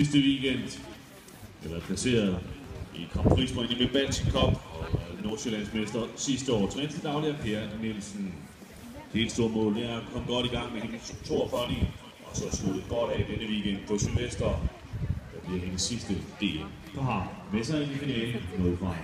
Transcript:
Sidste weekend eller placeret i Grand Prix med Baltic Cup og Nordsjællandsmester sidste år. Træner til daglig Per Nielsen. Det helt store mål er at komme godt i gang med hendes 42, og så slutte godt af denne weekend på Sylvester. Der bliver hendes sidste del på ham med sig ind i finalen mod fra